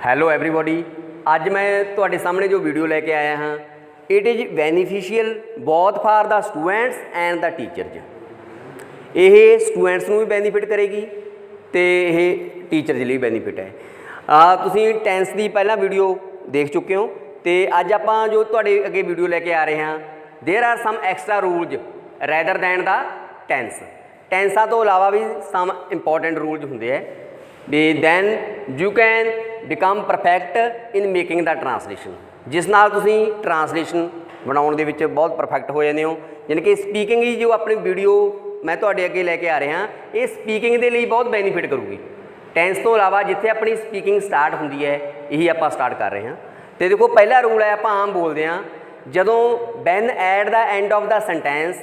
Hello everybody, ਅੱਜ ਮੈਂ ਤੁਹਾਡੇ ਸਾਹਮਣੇ ਜੋ ਵੀਡੀਓ ਲੈ ਕੇ ਆਇਆ ਹਾਂ, it is beneficial both for the students and the teachers. ਇਹ ਸਟੂਡੈਂਟਸ ਨੂੰ ਵੀ ਬੈਨੀਫਿਟ ਕਰੇਗੀ ਤੇ ਇਹ ਟੀਚਰਸ ਲਈ ਬੈਨੀਫਿਟ ਹੈ। ਤੁਸੀਂ ਟੈਂਸ ਦੀ ਪਹਿਲਾਂ ਵੀਡੀਓ ਦੇਖ ਚੁੱਕੇ ਹੋ ਤੇ ਅੱਜ ਆਪਾਂ ਜੋ ਤੁਹਾਡੇ ਅੱਗੇ ਵੀਡੀਓ ਲੈ ਕੇ ਆ ਰਹੇ ਹਾਂ, there are some extra rules rather than the tense. ਟੈਂਸਾਂ ਤੋਂ ਇਲਾਵਾ ਵੀ ਸਮ ਇੰਪੋਰਟੈਂਟ ਰੂਲਜ਼ ਹੁੰਦੇ ਹੈ ਵੀ then you can become perfect in making the translation, ਜਿਸ ਨਾਲ ਤੁਸੀਂ ਟਰਾਂਸਲੇਸ਼ਨ ਬਣਾਉਣ ਦੇ ਵਿੱਚ ਬਹੁਤ ਪਰਫੈਕਟ ਹੋ ਜਾਂਦੇ ਹੋ। ਯਾਨੀ ਕਿ ਸਪੀਕਿੰਗ ਹੀ ਜੋ ਆਪਣੀ ਵੀਡੀਓ ਮੈਂ ਤੁਹਾਡੇ ਅੱਗੇ ਲੈ ਕੇ ਆ ਰਿਹਾ, ਇਹ ਸਪੀਕਿੰਗ ਦੇ ਲਈ ਬਹੁਤ ਬੈਨੀਫਿਟ ਕਰੂਗੀ। ਟੈਂਸ ਤੋਂ ਇਲਾਵਾ ਜਿੱਥੇ ਆਪਣੀ ਸਪੀਕਿੰਗ ਸਟਾਰਟ ਹੁੰਦੀ ਹੈ, ਇਹੀ ਆਪਾਂ ਸਟਾਰਟ ਕਰ ਰਹੇ ਹਾਂ। ਤੇ ਦੇਖੋ ਪਹਿਲਾ ਰੂਲ ਹੈ, ਆਪਾਂ ਆਮ ਬੋਲਦੇ ਹਾਂ ਜਦੋਂ when at the end of the sentence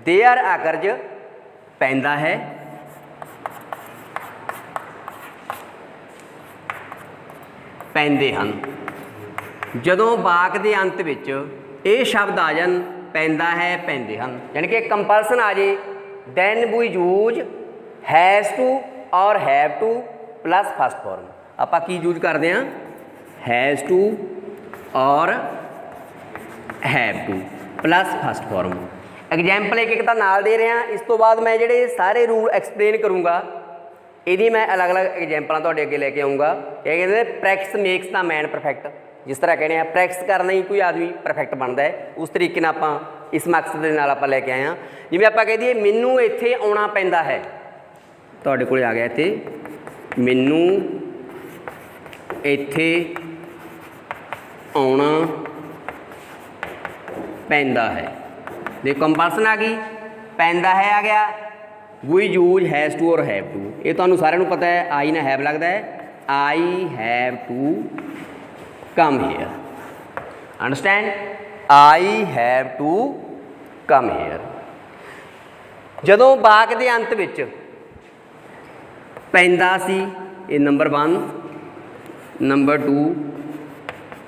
there occurs ਪੈਂਦਾ ਹੈ ਪੈਂਦੇ ਹਨ। ਜਦੋਂ ਵਾਕ ਦੇ ਅੰਤ ਵਿੱਚ ਇਹ ਸ਼ਬਦ ਆ ਜਾਣ ਪੈਂਦਾ ਹੈ ਪੈਂਦੇ ਹਨ, ਯਾਨੀ ਕਿ ਕੰਪਲਸਨ ਆ ਜੇ, then we use has to or have to plus first form. ਆਪਾਂ ਕੀ ਯੂਜ ਕਰਦੇ ਹਾਂ? Has to or have to plus first form. Example ਇੱਕ ਇੱਕ ਤਾਂ ਨਾਲ ਦੇ ਰਿਹਾ, ਇਸ ਤੋਂ ਬਾਅਦ ਮੈਂ ਜਿਹੜੇ ਸਾਰੇ ਰੂਲ ਐਕਸਪਲੇਨ ਕਰੂੰਗਾ, ਇਹਦੀ ਮੈਂ ਅਲੱਗ-ਅਲੱਗ ਐਗਜ਼ਾਮਪਲਾਂ ਤੁਹਾਡੇ ਅੱਗੇ ਲੈ ਕੇ ਆਊਂਗਾ। ਇਹ ਕਹਿੰਦੇ ਪ੍ਰੈਕਟਿਸ ਮੇਕਸ ਦਾ ਮੈਨ ਪਰਫੈਕਟ। ਜਿਸ ਤਰ੍ਹਾਂ ਕਹਿੰਦੇ ਆ ਪ੍ਰੈਕਟਿਸ ਕਰਨਾ ਹੀ ਕੋਈ ਆਦਮੀ ਪਰਫੈਕਟ ਬਣਦਾ ਹੈ, ਉਸ ਤਰੀਕੇ ਨਾਲ ਆਪਾਂ ਇਸ ਮਕਸਦ ਦੇ ਨਾਲ ਆਪਾਂ ਲੈ ਕੇ ਆਏ ਹਾਂ। ਜਿਵੇਂ ਆਪਾਂ ਕਹਿ ਦਈਏ ਮੈਨੂੰ ਇੱਥੇ ਆਉਣਾ ਪੈਂਦਾ ਹੈ, ਤੁਹਾਡੇ ਕੋਲ ਆ ਗਿਆ ਇੱਥੇ ਮੈਨੂੰ ਇੱਥੇ ਆਉਣਾ ਪੈਂਦਾ ਹੈ। ਦੇਖੋ ਕੰਪਲਸਨ ਆ ਗਈ, ਪੈਂਦਾ ਹੈ ਆ ਗਿਆ, ਵੀ use has to or have to. ਇਹ ਤੁਹਾਨੂੰ ਸਾਰਿਆਂ ਨੂੰ ਪਤਾ ਹੈ, ਆਈ ਨਾ ਹੈਵ ਲੱਗਦਾ ਹੈ, I have to come here. Understand? I have to come here. ਜਦੋਂ ਵਾਕ ਦੇ ਅੰਤ ਵਿੱਚ ਪੈਂਦਾ ਸੀ, ਇਹ ਨੰਬਰ 1, ਨੰਬਰ 2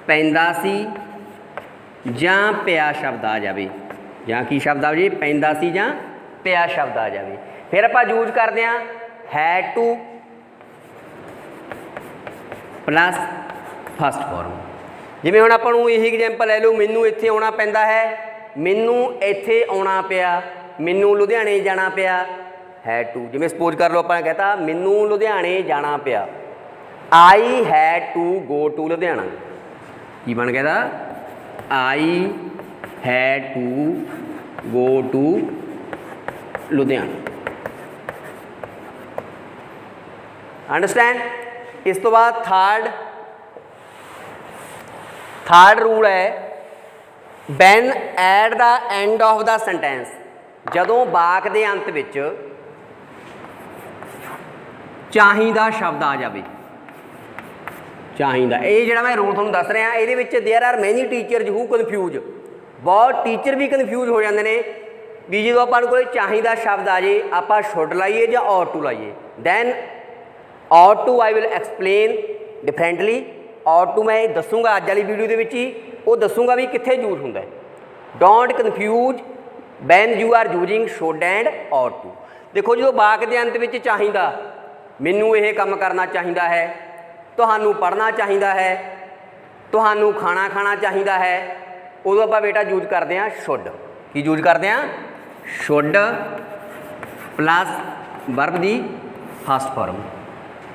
ਪੈਂਦਾ ਸੀ ਜਾਂ ਪਿਆ ਸ਼ਬਦ ਆ ਜਾਵੇ, ਜਾਂ ਕੀ ਸ਼ਬਦ ਆ ਜਾਵੇ? ਪੈਂਦਾ ਸੀ ਜਾਂ ਪਿਆ ਸ਼ਬਦ ਆ ਜਾਵੇ, ਫਿਰ ਆਪਾਂ ਯੂਜ ਕਰਦੇ ਹਾਂ had to plus first form. ਜਿਵੇਂ ਹੁਣ ਆਪਾਂ ਨੂੰ ਇਹੀ ਐਗਜ਼ਾਮਪਲ ਲੈ ਲਓ, ਮੈਨੂੰ ਇੱਥੇ ਆਉਣਾ ਪੈਂਦਾ ਹੈ, ਮੈਨੂੰ ਇੱਥੇ ਆਉਣਾ ਪਿਆ, ਮੈਨੂੰ ਲੁਧਿਆਣੇ ਜਾਣਾ ਪਿਆ, ਹੈਡ ਟੂ। ਜਿਵੇਂ ਸਪੋਜ਼ ਕਰ ਲਓ ਆਪਾਂ ਕਹਤਾ ਮੈਨੂੰ ਲੁਧਿਆਣੇ ਜਾਣਾ ਪਿਆ, I had to go to Ludhiana. ਕੀ ਬਣ ਗਿਆ ਇਹਦਾ? I had to go to Ludhiana. Understand? ਇਸ ਤੋਂ ਬਾਅਦ ਥਰਡ ਰੂਲ ਹੈ when at the end of the sentence. ਜਦੋਂ ਵਾਕ ਦੇ ਅੰਤ ਵਿੱਚ ਚਾਹੀਦਾ ਸ਼ਬਦ ਆ ਜਾਵੇ, ਚਾਹੀਦਾ। ਇਹ ਜਿਹੜਾ ਮੈਂ ਰੂਲ ਤੁਹਾਨੂੰ ਦੱਸ ਰਿਹਾ, ਇਹਦੇ ਵਿੱਚ ਦੇਅਰ ਆਰ ਮੈਨੀ ਟੀਚਰਸ ਹੂ ਕਨਫਿਊਜ਼। ਬਹੁਤ ਟੀਚਰ ਵੀ ਕਨਫਿਊਜ਼ ਹੋ ਜਾਂਦੇ ਨੇ ਵੀ ਜਦੋਂ ਆਪਾਂ ਨੂੰ ਕੋਈ ਚਾਹੀਦਾ ਸ਼ਬਦ ਆ ਜੇ ਆਪਾਂ ਸ਼ੁੱਡ ਲਾਈਏ ਜਾਂ ਔਟ ਟੂ ਲਾਈਏ। Then ought to I will explain differently. Ought to ਮੈਂ ਦੱਸੂਗਾ ਅੱਜ ਵਾਲੀ ਵੀਡੀਓ ਦੇ ਵਿੱਚ ਹੀ, ਉਹ ਦੱਸੂਗਾ ਵੀ ਕਿੱਥੇ ਯੂਜ਼ ਹੁੰਦਾ ਹੈ। Don't confuse when you are using should and ought to. ਦੇਖੋ ਜਦੋਂ ਵਾਕ ਦੇ ਅੰਤ ਵਿੱਚ ਚਾਹੀਦਾ, ਮੈਨੂੰ ਇਹ ਕੰਮ ਕਰਨਾ ਚਾਹੀਦਾ ਹੈ, ਤੁਹਾਨੂੰ ਪੜ੍ਹਨਾ ਚਾਹੀਦਾ ਹੈ, ਤੁਹਾਨੂੰ ਖਾਣਾ ਚਾਹੀਦਾ ਹੈ, ਉਦੋਂ ਆਪਾਂ ਬੇਟਾ ਯੂਜ ਕਰਦੇ ਹਾਂ ਸ਼ੁੱਡ। ਕੀ ਯੂਜ ਕਰਦੇ ਹਾਂ? Should plus verb the first farm.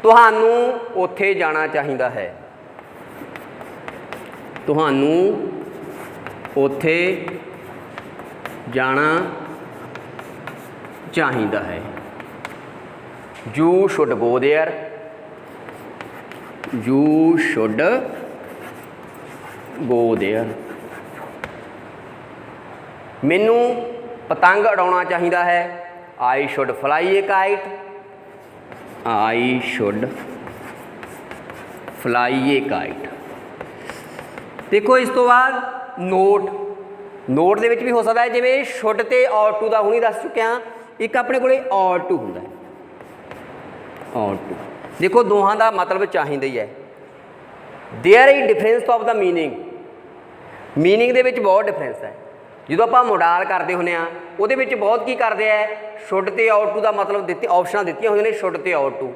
ਤੁਹਾਨੂੰ ਉੱਥੇ ਜਾਣਾ ਚਾਹੀਦਾ ਹੈ, ਤੁਹਾਨੂੰ ਉੱਥੇ ਜਾਣਾ ਚਾਹੀਦਾ ਹੈ। You should go there, you should go there. ਮੈਨੂੰ ਪਤੰਗ ਉਡਾਉਣਾ ਚਾਹੀਦਾ ਹੈ, ਆਈ should fly A kite, I should fly A kite. ਦੇਖੋ ਇਸ ਤੋਂ ਬਾਅਦ ਨੋਟ ਦੇ ਵਿੱਚ ਵੀ ਹੋ ਸਕਦਾ ਹੈ, ਜਿਵੇਂ ਸ਼ੁੱਡ ਤੇ ਔਟ ਟੂ ਦਾ ਹੁਣੀ ਦੱਸ ਚੁੱਕਿਆ। ਇੱਕ ਆਪਣੇ ਕੋਲੇ ਔਟ ਟੂ ਹੁੰਦਾ ਹੈ, ਔਟ ਟੂ। ਦੇਖੋ ਦੋਹਾਂ ਦਾ ਮਤਲਬ ਚਾਹੀਦਾ ਹੀ ਹੈ। There is difference of the meaning ਦੇ ਵਿੱਚ ਬਹੁਤ ਡਿਫਰੈਂਸ ਹੈ। ਜਦੋਂ ਆਪਾਂ ਮੋਡਾਲ ਕਰਦੇ ਹੁੰਦੇ ਹਾਂ, ਉਹਦੇ ਵਿੱਚ ਬਹੁਤ ਕੀ ਕਰਦੇ ਆ, ਸ਼ੁੱਡ ਤੇ ਆਊਟ ਟੂ ਦਾ ਮਤਲਬ ਆਪਸ਼ਨਾਂ ਦਿੱਤੀਆਂ ਹੁੰਦੀਆਂ ਨੇ, ਸ਼ੁੱਡ ਤੇ ਆਊਟ ਟੂ।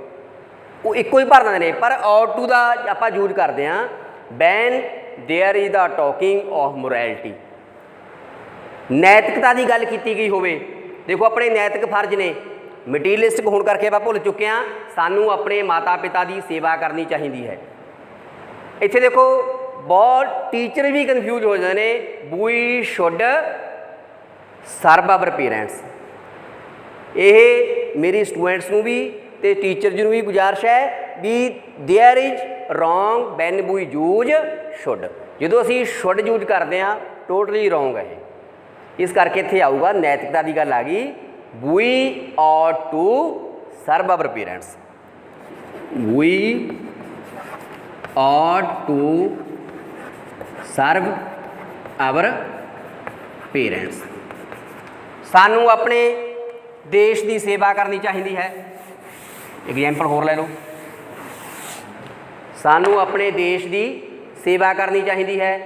ਉਹ ਇੱਕੋ ਹੀ ਭਰ ਦਿੰਦੇ ਨੇ, ਪਰ ought to ਦਾ ਆਪਾਂ ਯੂਜ਼ ਕਰਦੇ ਹਾਂ when there is the talking of morality, ਨੈਤਿਕਤਾ ਦੀ ਗੱਲ ਕੀਤੀ ਗਈ ਹੋਵੇ। ਦੇਖੋ ਆਪਣੇ ਨੈਤਿਕ ਫਰਜ਼ ਨੇ, ਮਟੀਰੀਅਲਿਸਟਿਕ ਹੋਣ ਕਰਕੇ ਆਪਾਂ ਭੁੱਲ ਚੁੱਕੇ ਹਾਂ, ਸਾਨੂੰ ਆਪਣੇ ਮਾਤਾ ਪਿਤਾ ਦੀ ਸੇਵਾ ਕਰਨੀ ਚਾਹੀਦੀ ਹੈ। ਇੱਥੇ ਦੇਖੋ ਬਹੁਤ ਟੀਚਰ ਵੀ ਕਨਫਿਊਜ਼ ਹੋ ਜਾਂਦੇ ਨੇ, we should serve our parents. ਇਹ ਮੇਰੀ ਸਟੂਡੈਂਟਸ ਨੂੰ ਵੀ ਤੇ ਟੀਚਰ ਜੀ ਨੂੰ ਵੀ ਗੁਜ਼ਾਰਿਸ਼ ਹੈ ਵੀ there is wrong when we use should. ਜਦੋਂ ਅਸੀਂ ਸ਼ੁੱਡ ਯੂਜ ਕਰਦੇ ਹਾਂ ਟੋਟਲੀ ਰੋਂਗ ਹੈ ਇਹ। ਇਸ ਕਰਕੇ ਇੱਥੇ ਆਊਗਾ ਨੈਤਿਕਤਾ ਦੀ ਗੱਲ ਆ ਗਈ, ਵੀ ought to serve our parents, we ought to serve our parents। ਸਾਨੂੰ ਆਪਣੇ ਦੇਸ਼ ਦੀ ਸੇਵਾ ਕਰਨੀ ਚਾਹੀਦੀ ਹੈ। ਐਗਜ਼ਾਮਪਲ ਹੋਰ ਲੈ ਲਓ, ਸਾਨੂੰ ਆਪਣੇ ਦੇਸ਼ ਦੀ ਸੇਵਾ ਕਰਨੀ ਚਾਹੀਦੀ ਹੈ।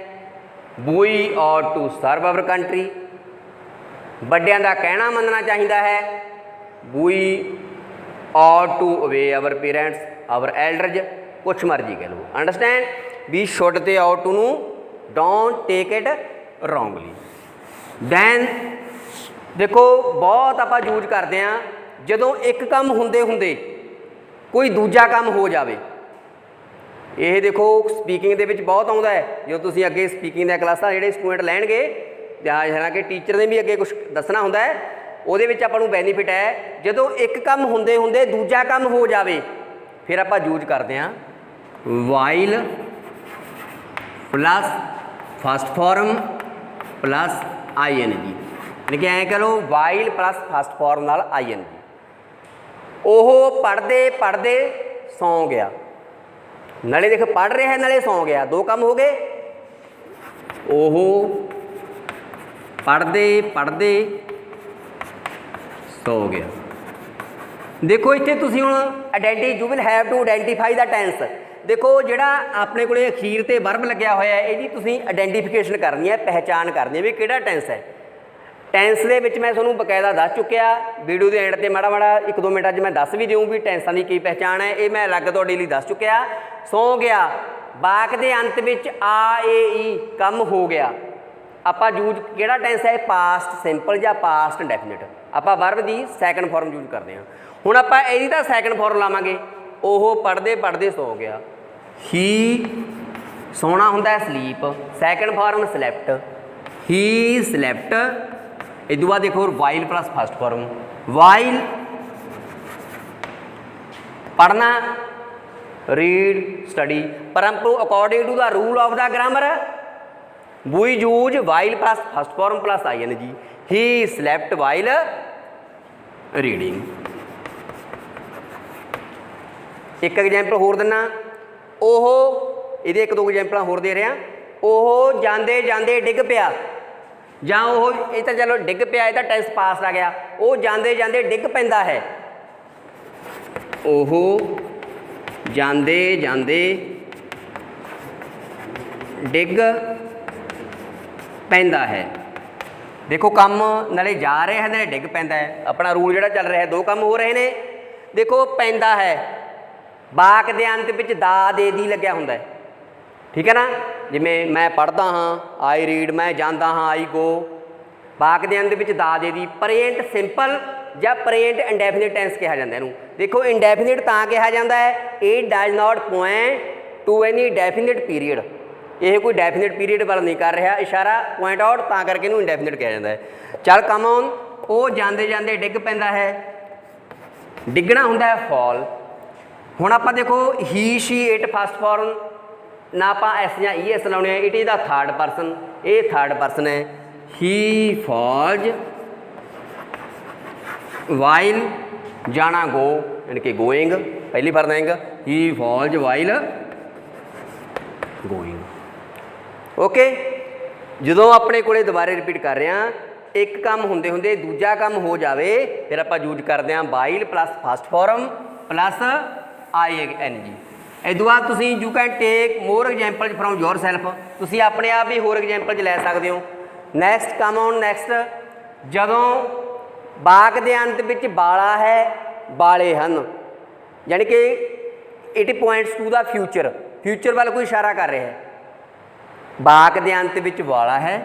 we ought to serve our country, ਵੱਡਿਆਂ ਦਾ ਕਹਿਣਾ ਮੰਨਣਾ ਚਾਹੀਦਾ ਹੈ। we ought to obey our parents, our elders, ਕੁਛ ਮਰਜ਼ੀ ਕਹਿ ਲਓ। ਅੰਡਰਸਟੈਂਡ ਵੀ ਸ਼ੁੱਡ ਤੇ ought to ਨੂੰ ਡੋਂਟ ਟੇਕ ਇਟ ਰੋਂਗਲੀ। ਦੈਨ ਦੇਖੋ ਬਹੁਤ ਆਪਾਂ ਯੂਜ਼ ਕਰਦੇ ਹਾਂ ਜਦੋਂ ਇੱਕ ਕੰਮ ਹੁੰਦੇ ਹੁੰਦੇ ਕੋਈ ਦੂਜਾ ਕੰਮ ਹੋ ਜਾਵੇ। ਇਹ ਦੇਖੋ ਸਪੀਕਿੰਗ ਦੇ ਵਿੱਚ ਬਹੁਤ ਆਉਂਦਾ ਹੈ, ਜਦੋਂ ਤੁਸੀਂ ਅੱਗੇ ਸਪੀਕਿੰਗ ਦੀਆਂ ਕਲਾਸਾਂ ਜਿਹੜੇ ਸਟੂਡੈਂਟ ਲੈਣਗੇ, ਜਾਂ ਹਾਲਾਂਕਿ ਟੀਚਰ ਨੇ ਵੀ ਅੱਗੇ ਕੁਛ ਦੱਸਣਾ ਹੁੰਦਾ ਹੈ, ਉਹਦੇ ਵਿੱਚ ਆਪਾਂ ਨੂੰ ਬੈਨੀਫਿਟ ਹੈ ਜਦੋਂ ਇੱਕ ਕੰਮ ਹੁੰਦੇ ਹੁੰਦੇ ਦੂਜਾ ਕੰਮ ਹੋ ਜਾਵੇ, ਫਿਰ ਆਪਾਂ ਯੂਜ਼ ਕਰਦੇ ਹਾਂ while plus first form plus ING। ਯਾਨੀ ਕਿ ਐਂ ਕਹ ਲਓ ਵਾਈਲ ਪਲੱਸ ਫਸਟ ਫਾਰਮ ਨਾਲ ING। ਉਹ ਪੜ੍ਹਦੇ ਪੜ੍ਹਦੇ ਸੌਂ ਗਿਆ, ਨਾਲੇ ਦੇਖ ਪੜ੍ਹ ਰਿਹਾ ਨਾਲੇ ਸੌਂ ਗਿਆ, ਦੋ ਕੰਮ ਹੋ ਗਏ। ਉਹ ਪੜ੍ਹਦੇ ਪੜ੍ਹਦੇ ਸੌ ਗਿਆ। ਦੇਖੋ ਇੱਥੇ ਤੁਸੀਂ ਹੁਣ you will have to identify the tense. ਦੇਖੋ ਜਿਹੜਾ ਆਪਣੇ ਕੋਲੇ ਅਖੀਰ ਤੇ ਵਰਬ ਲੱਗਿਆ ਹੋਇਆ ਇਹਦੀ ਤੁਸੀਂ ਆਈਡੈਂਟੀਫਿਕੇਸ਼ਨ ਕਰਨੀ ਹੈ, ਪਹਿਚਾਣ ਕਰਨੀ ਹੈ ਵੀ ਕਿਹੜਾ ਟੈਂਸ ਹੈ। ਟੈਂਸ ਦੇ ਵਿੱਚ ਮੈਂ ਤੁਹਾਨੂੰ ਬਕਾਇਦਾ ਦੱਸ ਚੁੱਕਿਆ, ਵੀਡੀਓ ਦੇ ਐਂਡ ਤੇ ਮਾੜਾ ਮਾੜਾ 1-2 ਮਿੰਟਾਂ 'ਚ ਮੈਂ ਦੱਸ ਵੀ ਦਿਉਂ ਵੀ ਟੈਂਸਾਂ ਦੀ ਕੀ ਪਹਿਚਾਣ ਹੈ, ਇਹ ਮੈਂ ਅਲੱਗ ਤੁਹਾਡੇ ਲਈ ਦੱਸ ਚੁੱਕਿਆ। ਸੌਂ ਗਿਆ, ਵਾਕ ਦੇ ਅੰਤ ਵਿੱਚ ਈ ਕੰਮ ਹੋ ਗਿਆ। ਆਪਾਂ ਯੂਜ਼ ਕਿਹੜਾ ਟੈਂਸ ਹੈ, ਪਾਸਟ ਸਿੰਪਲ ਜਾਂ ਪਾਸਟ ਇੰਡੈਫੀਨਿਟ। ਆਪਾਂ ਵਰਬ ਦੀ ਸੈਕੰਡ ਫਾਰਮ ਯੂਜ਼ ਕਰਦੇ ਹਾਂ। ਹੁਣ ਆਪਾਂ ਇਹਦੀ ਤਾਂ ਸੈਕੰਡ ਫਾਰਮ ਲਾਵਾਂਗੇ, ਉਹ ਪੜ੍ਹਦੇ ਪੜ੍ਹਦੇ ਸੌ ਗਿਆ। ਹੀ ਸੋਣਾ ਹੁੰਦਾ sleep, second form slept, he slept. ਇਹ ਤੋਂ ਬਾਅਦ ਦੇਖੋ while plus first form, while ਪੜ੍ਹਨਾ ਰੀਡ ਸਟੱਡੀ, ਪਰੰਤੂ according to the rule of the grammar we use while plus first form plus ING। he slept while reading। ਇੱਕ example ਹੋਰ ਦਿੰਨਾ, ਉਹ ਇਹਦੇ 1-2 ਐਗਜ਼ਾਮਪਲਾਂ ਹੋਰ ਦੇ ਰਿਹਾ। ਉਹ ਜਾਂਦੇ ਜਾਂਦੇ ਡਿੱਗ ਪਿਆ, ਜਾਂ ਉਹ ਇਹ ਤਾਂ ਚਲੋ ਡਿੱਗ ਪਿਆ, ਇਹ ਤਾਂ ਟੈਂਸ ਪਾਸ ਆ ਗਿਆ। ਉਹ ਜਾਂਦੇ ਜਾਂਦੇ ਡਿੱਗ ਪੈਂਦਾ ਹੈ, ਉਹ ਜਾਂਦੇ ਜਾਂਦੇ ਡਿੱਗ ਪੈਂਦਾ ਹੈ। ਦੇਖੋ ਕੰਮ ਨਾਲੇ ਜਾ ਰਿਹਾ ਹੈ ਨਾਲੇ ਡਿੱਗ ਪੈਂਦਾ ਹੈ। ਆਪਣਾ ਰੂਲ ਜਿਹੜਾ ਚੱਲ ਰਿਹਾ, 2 ਕੰਮ ਹੋ ਰਹੇ ਨੇ। ਦੇਖੋ ਪੈਂਦਾ ਹੈ, ਵਾਕ ਦੇ ਅੰਤ ਵਿੱਚ ਦਾ ਦੇ ਦੀ ਲੱਗਿਆ ਹੁੰਦਾ ਹੈ, ਠੀਕ ਹੈ ਨਾ। ਜਿਵੇਂ ਮੈਂ ਪੜ੍ਹਦਾ ਹਾਂ ਆਈ ਰੀਡ, ਮੈਂ ਜਾਂਦਾ ਹਾਂ ਆਈ ਗੋ। ਵਾਕ ਦੇ ਅੰਤ ਵਿੱਚ ਦਾ ਦੇ ਦੀ ਪ੍ਰੇਜੈਂਟ ਸਿੰਪਲ ਜਾਂ ਪ੍ਰੇਜੈਂਟ ਇੰਡੈਫੀਨਿਟ ਟੈਂਸ ਕਿਹਾ ਜਾਂਦਾ ਇਹਨੂੰ। ਦੇਖੋ ਇੰਡੈਫੀਨਿਟ ਤਾਂ ਕਿਹਾ ਜਾਂਦਾ ਹੈ, it does not point to any definite period. ਇਹ ਕੋਈ ਡੈਫੀਨਿਟ ਪੀਰੀਅਡ ਵੱਲ ਨਹੀਂ ਕਰ ਰਿਹਾ ਇਸ਼ਾਰਾ, ਪੁਆਇੰਟ ਆਊਟ, ਤਾਂ ਕਰਕੇ ਇਹਨੂੰ ਇੰਡੈਫੀਨਿਟ ਕਿਹਾ ਜਾਂਦਾ ਹੈ। ਚੱਲ ਕਮ ਔਨ, ਉਹ ਜਾਂਦੇ ਜਾਂਦੇ ਡਿੱਗ ਪੈਂਦਾ ਹੈ, ਡਿੱਗਣਾ ਹੁੰਦਾ ਹੈ ਫਾਲ। ਹੁਣ ਆਪਾਂ ਦੇਖੋ ਹੀ ਸ਼ੀ ਇਟ ਫਸਟ ਫਾਰਮ, ਨਾ ਆਪਾਂ ਐਸ ਜਾਂ ES ਲਾਉਣੇ ਆ, it is the third person, ਇਹ ਥਰਡ ਪਰਸਨ ਹੈ। ਹੀ ਫਾਲਜ ਵਾਈਲ ਜਾਣਾ ਗੋ, ਯਾਨੀ ਕਿ ਗੋਇੰਗ ਪਹਿਲੀ ਫਰਦ ਆਏਗਾ, ਹੀ ਫਾਲਜ ਵਾਈਲ ਗੋਇੰਗ। ਓਕੇ, ਜਦੋਂ ਆਪਣੇ ਕੋਲੇ ਦੁਬਾਰੇ ਰਿਪੀਟ ਕਰ ਰਹੇ ਹਾਂ, ਇੱਕ ਕੰਮ ਹੁੰਦੇ ਹੁੰਦੇ ਦੂਜਾ ਕੰਮ ਹੋ ਜਾਵੇ, ਫਿਰ ਆਪਾਂ ਯੂਜ਼ ਕਰਦੇ ਹਾਂ while plus first form plus ING। ਇਹ ਤੋਂ ਬਾਅਦ ਤੁਸੀਂ you can take more example from yourself, ਤੁਸੀਂ ਆਪਣੇ ਆਪ ਵੀ ਹੋਰ ਐਗਜ਼ਾਮਪਲ 'ਚ ਲੈ ਸਕਦੇ ਹੋ। ਨੈਕਸਟ ਕਮ ਔਨ ਨੈਕਸਟ, ਜਦੋਂ ਵਾਕ ਦੇ ਅੰਤ ਵਿੱਚ ਬਾਲਾ ਹੈ, ਬਾਲੇ ਹਨ, ਯਾਨੀ ਕਿ it points to the future, future वाल कोई इशारा कर रहा है। वाक के अंत विच वाला है,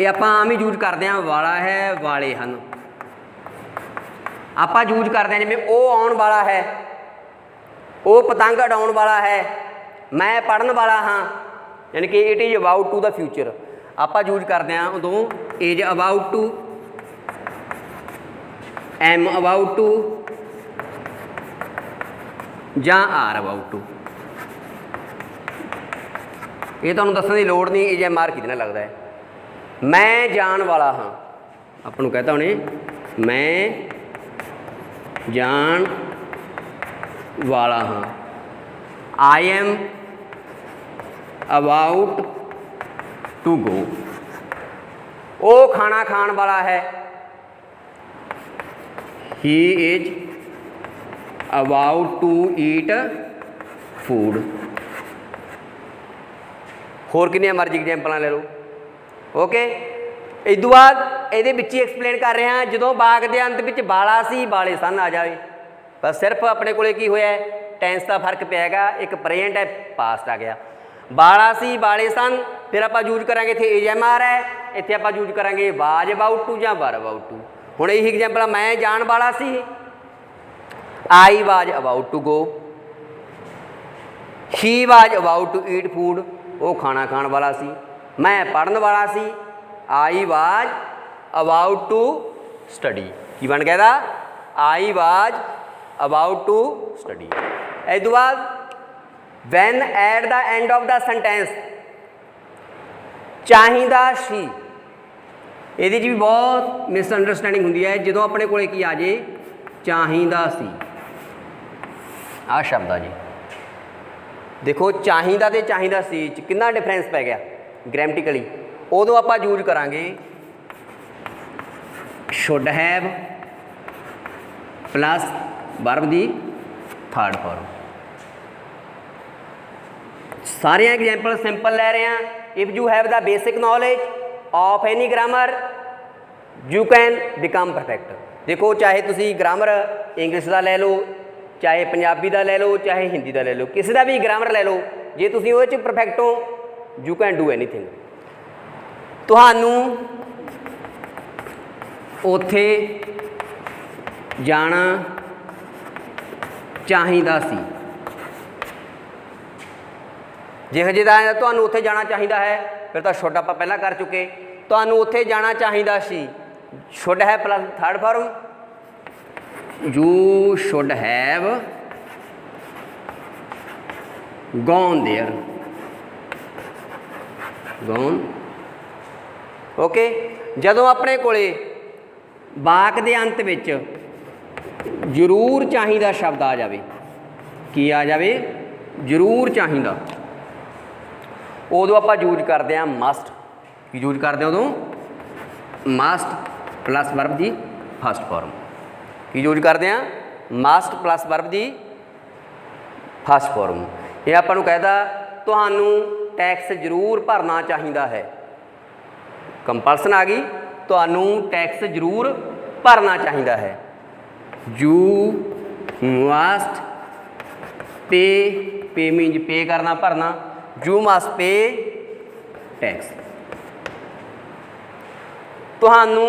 ये आप आम ही यूज करते हैं, वाला है वाले हैं, आप यूज करते हैं जिवें वो आउण वाला है, वो पतंग उड़ाउण वाला है, मैं पढ़न वाला हाँ, यानी कि it is about to the future. आप यूज करते हैं उदों is about to, am about to ਜਾਂ आर अबाउट टू। ये तुहानूं दस्सण दी लोड़ नहीं इज एम आर किहदे नाल लगदा है। मैं जाण वाला हाँ, आपां नूं कहता हुणे मैं जाण वाला हाँ, I am about to go, वो खाना खाण वाला है, he is about to eat food. होर कितनी मर्जी एग्जाम्पल ले लो। ओके, इस तो बाद ये एक्सप्लेन कर रहे हैं जो वाक के अंत में बाला सी बाले सन आ जाए, बस सिर्फ अपने को होया टेंस का फर्क पैगा, एक प्रेजेंट है पास्ट आ गया। बाला सी बाले सन, फिर आप यूज करांगे इत्थे इज एम आर है, इत्थे आप यूज करांगे वाज अबाउट टू या वर अबाउट टू। हुण यही एग्जाम्पल मैं जाण वाला सी, I was about to go, he was about to eat food, वो खाना खाण वाला सी, मैं पढ़न वाला सी, I was about to study, की बन गया था I was about to study. इस तो बाद when at the end of the sentence चाहिदा सी, ये भी बहुत मिसअंडरस्टैंडिंग होंगी है जो अपने को आ जाए चाहिदा सी आ शब्द आ जी। देखो चाहिदा तो चाहिदा सी कितना डिफरेंस पै गया ग्रामेटिकली, उदों आप यूज करांगे should have plus verb the third form. सारे एग्जाम्पल सिंपल ले रहे हैं। If you have the basic knowledge of any grammar you can become perfect. देखो चाहे तुसी ग्रामर इंग्लिश का ले लो, चाहे पंजाबी का ले लो, चाहे हिंदी का ले लो, किसी का भी ग्रामर ले लो, जे तुसी वो परफेक्ट हो यू कैन डू एनीथिंग। तुहानू उत्थे जाना चाहिदा सी, जिहो जिहा तुहानू उत्थे जाना चाहिदा है, फिर तो शुड आपां पहलां कर चुके। तुहानू उत्थे जाना चाहिदा सी, शुड है plus third form, you should have gone there, gone. Okay, जदों अपने कोले वाक दे अंत विच जरूर चाहिदा शब्द आ जाए, की आ जाए जरूर चाहिदा, उदों आप यूज करते हैं मस्ट। यूज करते हैं उदों must plus verb the first form. की यूज करते हैं must plus verb the first form. ये आपको कहता तुहानू टैक्स जरूर भरना चाहिदा है, कंपल्सन आ गई, तुहानू टैक्स जरूर भरना चाहिदा है, यू मस्ट पे, पे मीनज पे करना भरना, यू मस्ट पे टैक्स। तुहानू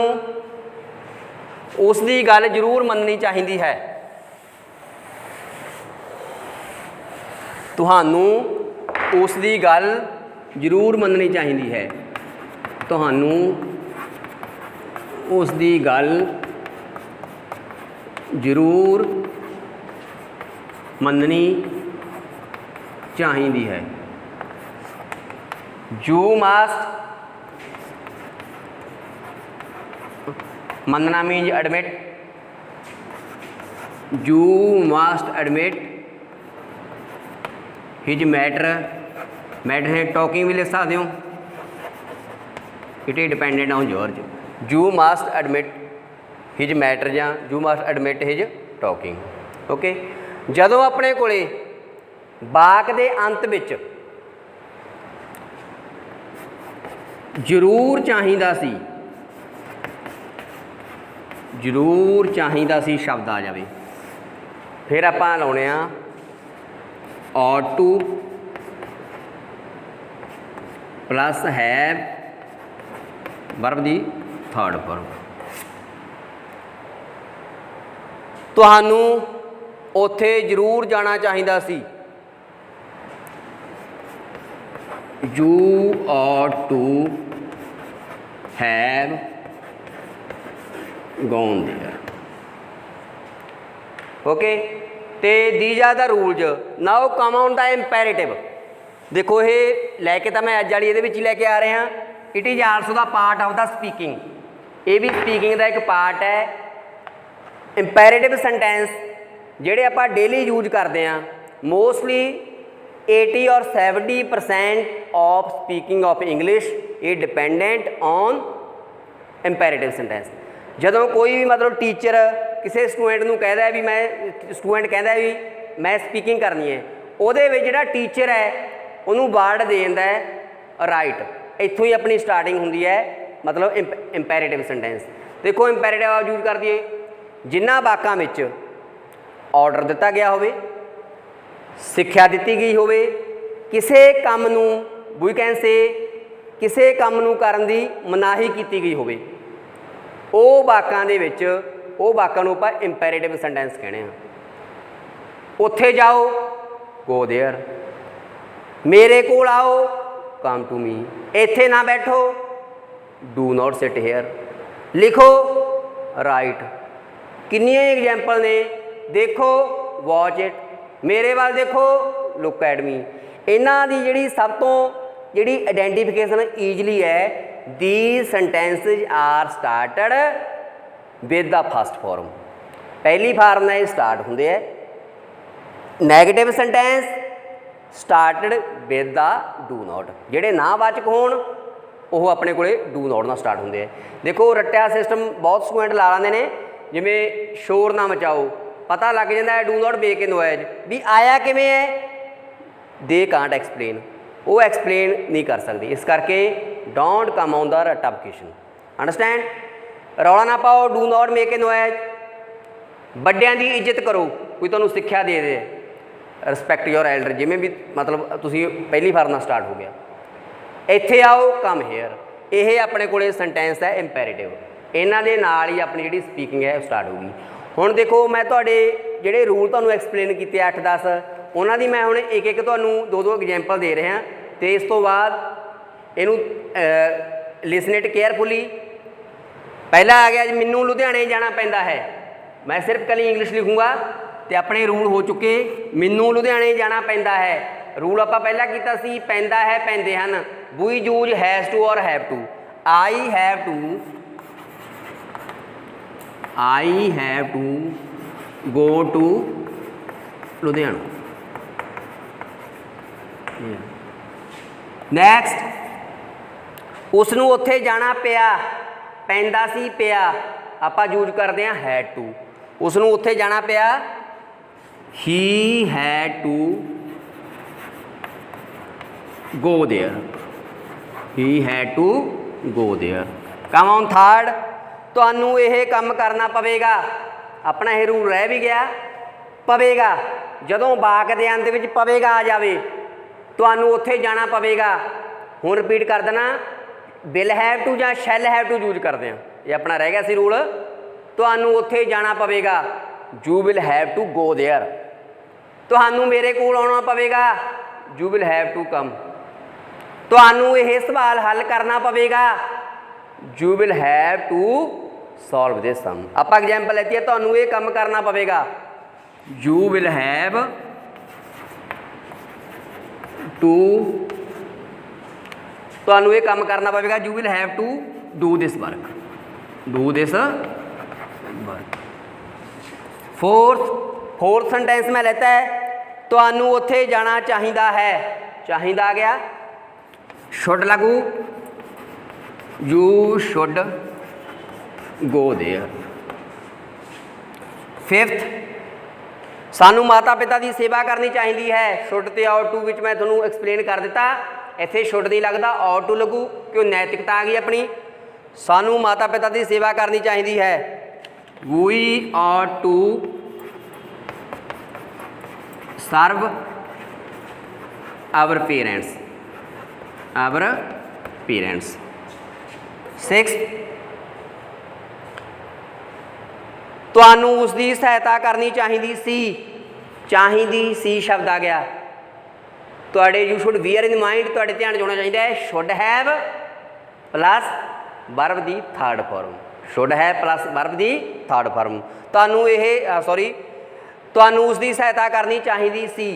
उसकी गल जरूर मननी चाहिए है, तुहानू उसकी गल जरूर मननी चाहिए है, तुहानू उसकी गल जरूर मननी चाहिए है, यू मस्ट मनना means admit, you must admit his matter, matter है टॉकिंग भी लिख सकते हो, it is dependent on George, you must admit his matter या you must admit his talking. Okay, जदों अपने कोले वाक दे अंत विच जरूर चाहिदा सी, जरूर चाहिदा सी शब्द आ जाए, फिर आपां लाउने आ ought to plus have verb the third form. तुहानू उत्थे जरूर जाना चाहिदा सी। You ought to have gone there। Okay, तो these are the rules. Now come on the imperative. देखो ये लैके तो मैं अज वाली ये लैके आ रहा, it is also the part of the speaking. ये भी स्पीकिंग का एक पार्ट है। इंपैरेटिव सेंटेंस जिहड़े आपां डेली यूज करते हैं, मोस्टली 80 और 70% ऑफ स्पीकिंग ऑफ इंग्लिश ये डिपेंडेंट ऑन इंपैरेटिव सेंटेंस। जदों कोई भी मतलब टीचर किसी स्टूडेंट नूं कहदा है भी मैं स्टूडेंट कहदा है भी मैं स्पीकिंग करनी है, उहदे विच जिहड़ा टीचर है उन्होंने वर्ड दे दिंदा है राइट। इत्थों ही अपनी स्टार्टिंग होंदी है मतलब इंपैरेटिव सेंटेंस। देखो इंपैरेटिव आप यूज कर दिए जिन्हां वाकां विच ऑर्डर दिता गया होवे, सिक्ख्या दिती गई होवे, किसी काम नूं वी कैन से किसी काम नूं करन दी मनाही कीती गई होवे, ਉਹ ਵਾਕਾਂ ਦੇ ਵਿੱਚ ਉਹ ਵਾਕਾਂ ਨੂੰ ਆਪਾਂ ਇੰਪੈਰੇਟਿਵ ਸੈਂਟੈਂਸ ਕਹਿੰਦੇ ਹਾਂ। ਉੱਥੇ ਜਾਓ ਗੋ ਦੇਅਰ, ਮੇਰੇ ਕੋਲ ਆਓ ਕਮ ਟੂ ਮੀ, ਇੱਥੇ ਨਾ ਬੈਠੋ ਡੂ ਨੋਟ ਸਿਟ ਹੇਅਰ, ਲਿਖੋ ਰਾਈਟ। ਕਿੰਨੀਆਂ ਐਗਜ਼ਾਮਪਲ ਨੇ, ਦੇਖੋ ਵਾਚ ਇਟ, ਮੇਰੇ ਵੱਲ ਦੇਖੋ ਲੁੱਕ ਐਟ ਮੀ। ਇਹਨਾਂ ਦੀ ਜਿਹੜੀ ਸਭ ਤੋਂ ਜਿਹੜੀ ਆਈਡੈਂਟੀਫਿਕੇਸ਼ਨ ਈਜ਼ਲੀ ਹੈ, these sentences are started with the first form। पहली फार्म ਨਾਲ स्टार्ट ਹੁੰਦੇ ਹੈ। Negative sentence started with the do not। ਜਿਹੜੇ ਨਾਵਾਚਕ ਹੋਣ ਉਹ ਆਪਣੇ ਕੋਲੇ do not ਨਾਲ ਸਟਾਰਟ ਹੁੰਦੇ ਹੈ। ਦੇਖੋ ਰੱਟਿਆ ਸਿਸਟਮ ਬਹੁਤ ਸਟੂਡੈਂਟ ਲਾ ਲੈਂਦੇ ਨੇ, ਜਿਵੇਂ ਸ਼ੋਰ ਨਾ ਮਚਾਓ, ਪਤਾ ਲੱਗ ਜਾਂਦਾ ਹੈ do not make a noise ਵੀ ਆਇਆ ਕਿਵੇਂ ਹੈ, they can't explain, ਉਹ ਐਕਸਪਲੇਨ ਨਹੀਂ ਕਰ ਸਕਦੀ। ਇਸ ਕਰਕੇ don't come on the ratification. Understand, रौला ना पाओ, do not make a noise. ਵੱਡਿਆਂ ਦੀ ਇੱਜ਼ਤ ਕਰੋ, ਕੋਈ ਤੁਹਾਨੂੰ ਸਿੱਖਿਆ ਦੇ ਦੇ, ਰਿਸਪੈਕਟ योर एल्डर, जिमें भी मतलब ਤੁਸੀਂ ਪਹਿਲੀ ਫਾਰਮ ਨਾਲ ਸਟਾਰਟ ਹੋ ਗਿਆ। ਇੱਥੇ ਆਓ ਕਮ ਹੇਅਰ, ਇਹ ਆਪਣੇ ਕੋਲੇ ਸੈਂਟੈਂਸ ਹੈ ਇੰਪੈਰੇਟਿਵ। ਇਹਨਾਂ ਦੇ ਨਾਲ ਹੀ ਆਪਣੀ ਜਿਹੜੀ ਸਪੀਕਿੰਗ ਹੈ ਸਟਾਰਟ ਹੋਊਗੀ। ਹੁਣ ਦੇਖੋ ਮੈਂ ਤੁਹਾਡੇ ਜਿਹੜੇ ਰੂਲ ਤੁਹਾਨੂੰ ਐਕਸਪਲੇਨ ਕੀਤੇ 8-10, ਉਹਨਾਂ ਦੀ ਮੈਂ ਹੁਣ ਇੱਕ ਇੱਕ ਤੁਹਾਨੂੰ 2-2 ਐਗਜ਼ਾਮਪਲ ਦੇ ਰਿਹਾ, ਅਤੇ ਇਸ ਤੋਂ ਬਾਅਦ ਇਹਨੂੰ ਲਿਸਨ ਇਟ केयरफुली। पहला आ गया जी, मैनू लुधियाने जाना पैंदा है, मैं सिर्फ कल इंग्लिश लिखूँगा तो अपने रूल हो चुके। मैनू लुधियाने जाना पैंदा है, रूल आप पहला किया सी पैंदा है पैंदे हैं, we use has to or have to. I have to go to Ludhiana. Next, उसनू उत्थे जाना पिया, पैंदा सी पिया, आपां यूज करते हैं हैड टू। उसनू उत्थे जाना पिया, he had to go there, he had to go there. Come on third, तुहानू यह काम करना पवेगा। अपना यह रूल रह भी गया, पवेगा जदों वाक दे अंत विच पवेगा आ जावे, तुहानू उत्थे जाना पवेगा। हुण रिपीट कर देना, विल हैव टू या शैल हैव टू यूज करते हैं, ये अपना रह गया सी रूल। तुहानू उत्थे जाना पवेगा, you will have to go there. तुहानू मेरे कोल आना पवेगा, you will have to come. तुहानू यह सवाल हल करना पवेगा, you will have to solve this sum. आप एग्जाम्पल लेती है, तुहानू ये काम करना पवेगा, यू विल हैव टू, तुहानू ये काम करना पवेगा, you will have to do this work, do this work. Fourth sentence में लेता है, तुहानू उत्थे जाना चाहिदा है, चाहिदा आ गया, शुड लागू, you should go there. Fifth, सानू माता पिता की सेवा करनी चाहिए है, शुड ते आउट टू विच मैं तुहानू एक्सप्लेन कर दिता। इत्थे शुड नहीं लगता, आउट टू लगू, क्यों नैतिकता आ गई अपनी। सानू माता पिता की सेवा करनी चाहिए है, we ought to serve our parents 6 तुहानू उसकी सहायता करनी चाहिए सी शब्द आ गया तुहाडे you should bear in mind तुहाडे ध्यान च होना चाहिए should have plus verb the third form should have plus verb the third form तुहानू तुहानू उसकी सहायता करनी चाहिए सी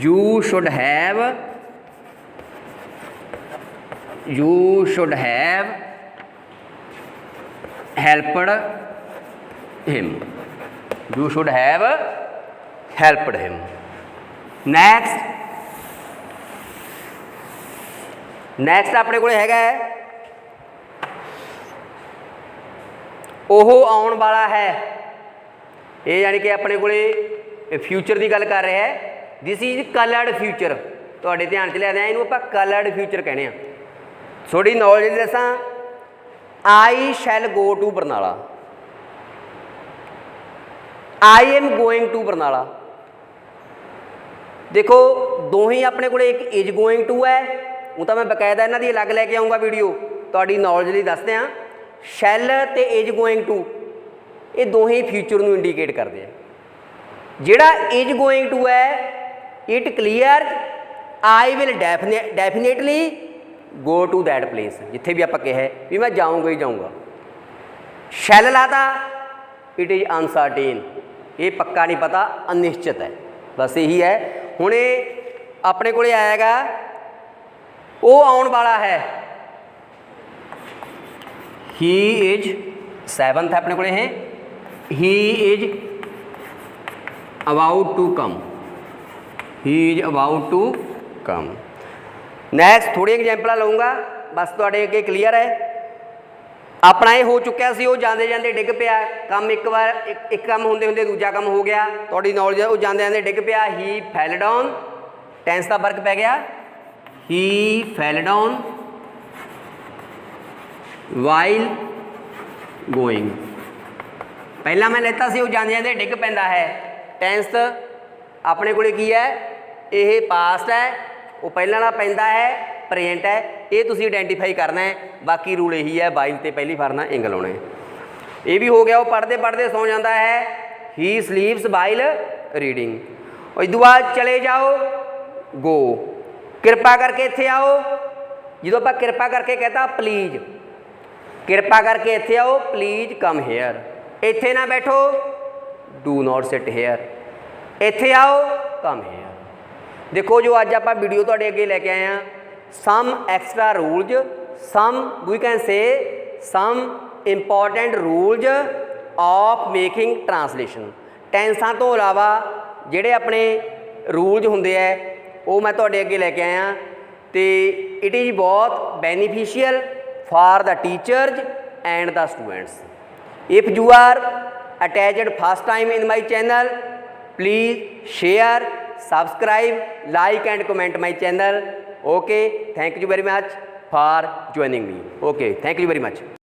you should have helped him you should have helped him. Next अपने को हैगा ओह आउण वाला है ये यानी कि अपने को फ्यूचर की गल कर रहा है दिस इज कलर्ड फ्यूचर तुहाडे ध्यान च लिया इनू आपां कलर्ड फ्यूचर कहने थोड़ी नॉलेज दसा I shall go to Barnala I am going to Barnala देखो दो ही अपने को एक इज गोइंग टू है वो तो मैं बकायदा इन्हों की अलग लैके आऊँगा वीडियो थोड़ी नॉलेज लिए दसते हैं शैल तो इज गोइंग टू ये दो ही फ्यूचर को इंडीकेट करते हैं जिहड़ा इज गोइंग टू है it clear I will definitely go to that place जिथे भी आप कहे भी मैं जाऊँगा ही जाऊँगा शैल लाता इट इज अनसर्टेन ये पक्का नहीं पता अनिश्चित है बस यही है हुण अपने को आएगा वो आउण वाला है ही इज 7th है अपने को he is about to come next थोड़ी एग्जाम्पल लूँगा बस थोड़े अगे क्लीयर है अपना ये हो चुका सी वो जाते जाते डिग पिया काम एक बार एक काम होंदे होंदे दूजा काम हो गया थोड़ी नॉलेज वो जाते जाते डिग पिया ही फैल डाउन टेंस का फर्क पै गया ही फैल डाउन वाइल गोइंग पहला मैं लेता सी वो जाते जाते डिग पैंदा है टेंस अपने को है ये पास्ट है वो पहला वाला पैंदा है प्रेजेंट है ये तुसी आइडेंटिफाई करना है बाकी रूल यही है वाइल ते पहली फरना इंग लाने ये भी हो गया वो पढ़ते पढ़ते सौ जाता है ही स्लीप्स वाइल रीडिंग और इस बाद चले जाओ गो कृपा करके इत्थे आओ जो आप कृपा करके कहता प्लीज कृपा करके इत्थे आओ प्लीज कम हेयर इत्थे ना बैठो डू नॉट सिट हेयर इत्थे आओ कम हेयर देखो जो अज आप वीडियो तुहाडे अगे लैके आए हैं some extra rules some we can say some important rules of making translation टेंसां तो इलावा जिहड़े अपने रूल्स हुंदे है वो मैं तुहाडे अगे लैके आया तो इट इज़ बहुत beneficial for the teachers and the students if you are attached first time in my channel please share subscribe like and comment my channel okay thank you very much for joining me okay thank you very much